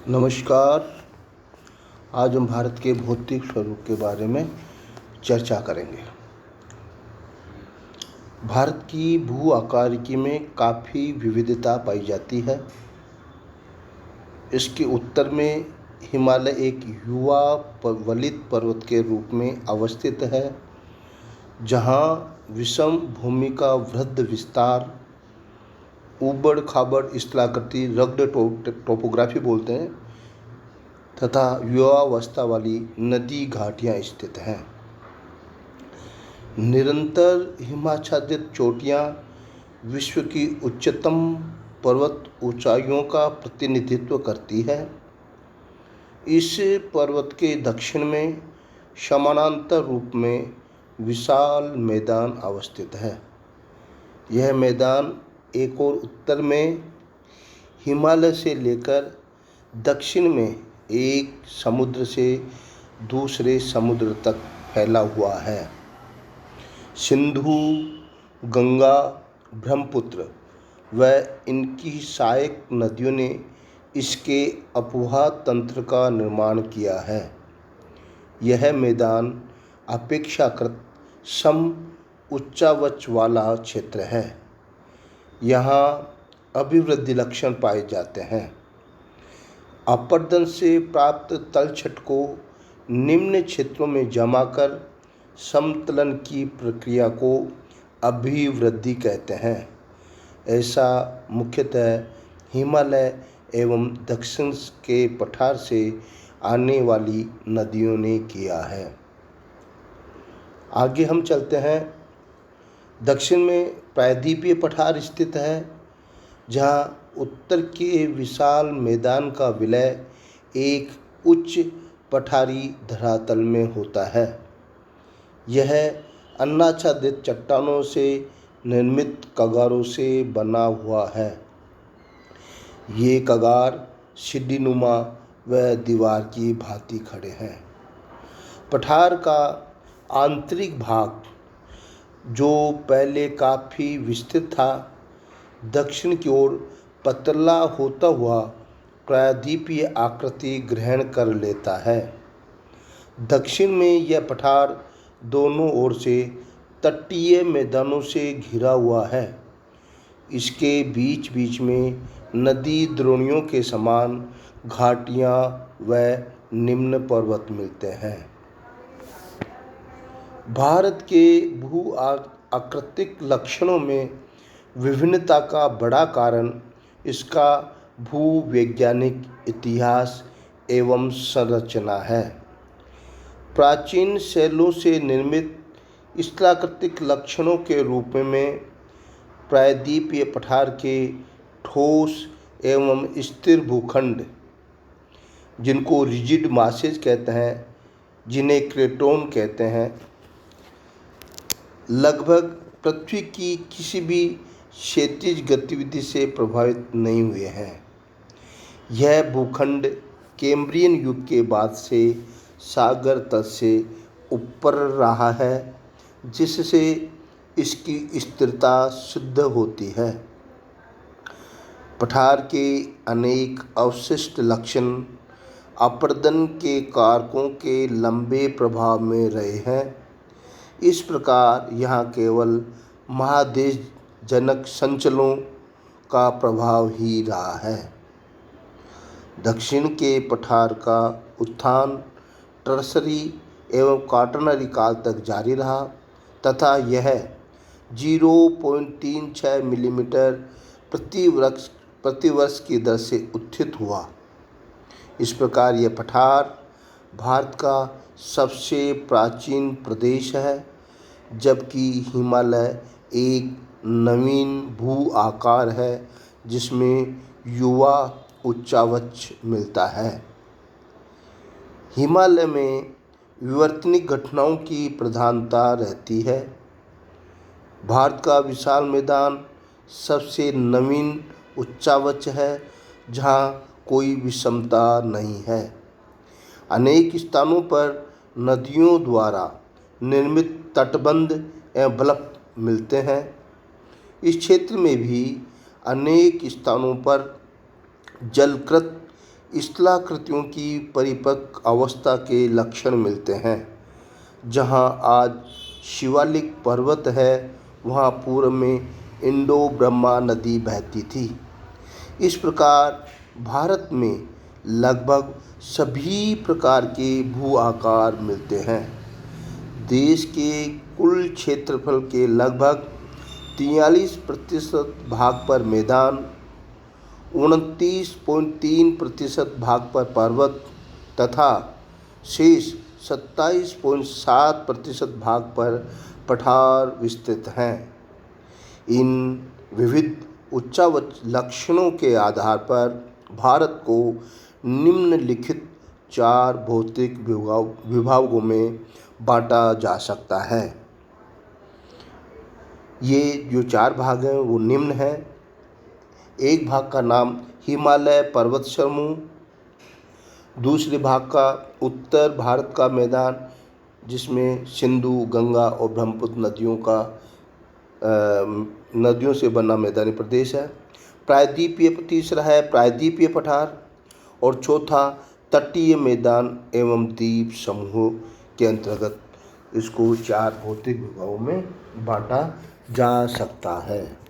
नमस्कार। आज हम भारत के भौतिक स्वरूप के बारे में चर्चा करेंगे। भारत की भू आकारिकी में काफ़ी विविधता पाई जाती है। इसके उत्तर में हिमालय एक युवा वलित पर्वत के रूप में अवस्थित है, जहाँ विषम भूमि का वृहद विस्तार, ऊबड़ खाबड़ स्थलाकृति रग्ड टोपोग्राफी बोलते हैं, तथा युवावस्था वाली नदी घाटियाँ स्थित हैं। निरंतर हिमाच्छादित चोटियाँ विश्व की उच्चतम पर्वत ऊंचाइयों का प्रतिनिधित्व करती है। इस पर्वत के दक्षिण में समानांतर रूप में विशाल मैदान अवस्थित है। यह मैदान एक और उत्तर में हिमालय से लेकर दक्षिण में एक समुद्र से दूसरे समुद्र तक फैला हुआ है। सिंधु, गंगा, ब्रह्मपुत्र व इनकी सहायक नदियों ने इसके अपवाह तंत्र का निर्माण किया है। यह मैदान अपेक्षाकृत सम उच्चावच वाला क्षेत्र है। यहाँ अभिवृद्धि लक्षण पाए जाते हैं। अपरदन से प्राप्त तलछट को निम्न क्षेत्रों में जमा कर समतलन की प्रक्रिया को अभिवृद्धि कहते हैं। ऐसा मुख्यतः हिमालय एवं दक्षिण के पठार से आने वाली नदियों ने किया है। आगे हम चलते हैं। दक्षिण में प्रायद्वीपीय पठार स्थित है, जहाँ उत्तर के विशाल मैदान का विलय एक उच्च पठारी धरातल में होता है। यह अन्नाच्छादित चट्टानों से निर्मित कगारों से बना हुआ है। ये कगार सीढ़ीनुमा व दीवार की भांति खड़े हैं। पठार का आंतरिक भाग, जो पहले काफ़ी विस्तृत था, दक्षिण की ओर पतला होता हुआ प्रायद्वीपीय आकृति ग्रहण कर लेता है। दक्षिण में यह पठार दोनों ओर से तटीय मैदानों से घिरा हुआ है। इसके बीच बीच में नदी द्रोणियों के समान घाटियाँ व निम्न पर्वत मिलते हैं। भारत के भू आकृतिक लक्षणों में विभिन्नता का बड़ा कारण इसका भूवैज्ञानिक इतिहास एवं संरचना है। प्राचीन शैलों से निर्मित स्थलाकृतिक लक्षणों के रूप में प्रायद्वीपीय पठार के ठोस एवं स्थिर भूखंड, जिनको रिजिड मासेज कहते हैं, जिन्हें क्रेटोन कहते हैं, लगभग पृथ्वी की किसी भी क्षैतिज गतिविधि से प्रभावित नहीं हुए हैं। यह भूखंड कैम्ब्रियन युग के बाद से सागर तल से ऊपर रहा है, जिससे इसकी स्थिरता सिद्ध होती है। पठार के अनेक अवशिष्ट लक्षण अपरदन के कारकों के लंबे प्रभाव में रहे हैं। इस प्रकार यहाँ केवल महादेशजनक संचलों का प्रभाव ही रहा है। दक्षिण के पठार का उत्थान टर्सरी एवं क्वाटरनरी काल तक जारी रहा तथा यह 0.36 मिलीमीटर प्रति वर्ष की दर से उत्थित हुआ। इस प्रकार यह पठार भारत का सबसे प्राचीन प्रदेश है, जबकि हिमालय एक नवीन भू आकार है जिसमें युवा उच्चावच मिलता है। हिमालय में विवर्तनिक घटनाओं की प्रधानता रहती है। भारत का विशाल मैदान सबसे नवीन उच्चावच है, जहाँ कोई विषमता नहीं है। अनेक स्थानों पर नदियों द्वारा निर्मित तटबंध एवं बल्क मिलते हैं। इस क्षेत्र में भी अनेक स्थानों पर जलकृत स्थलाकृतियों की परिपक्व अवस्था के लक्षण मिलते हैं। जहाँ आज शिवालिक पर्वत है, वहाँ पूर्व में इंडो ब्रह्मा नदी बहती थी। इस प्रकार भारत में लगभग सभी प्रकार के भू आकार मिलते हैं। देश के कुल क्षेत्रफल के लगभग 43% भाग पर मैदान, 29.3% भाग पर पर्वत तथा शेष 27.7% भाग पर पठार विस्तृत हैं। इन विविध उच्चावच लक्षणों के आधार पर भारत को निम्नलिखित 4 भौतिक विभागों में बांटा जा सकता है। ये जो 4 भाग हैं वो निम्न हैं। एक भाग का नाम हिमालय पर्वत समूह, दूसरे भाग का उत्तर भारत का मैदान जिसमें सिंधु, गंगा और ब्रह्मपुत्र नदियों से बना मैदानी प्रदेश है। तीसरा है प्रायद्वीपीय पठार और चौथा तटीय मैदान एवं द्वीप समूह के अंतर्गत इसको 4 भौतिक विभागों में बांटा जा सकता है।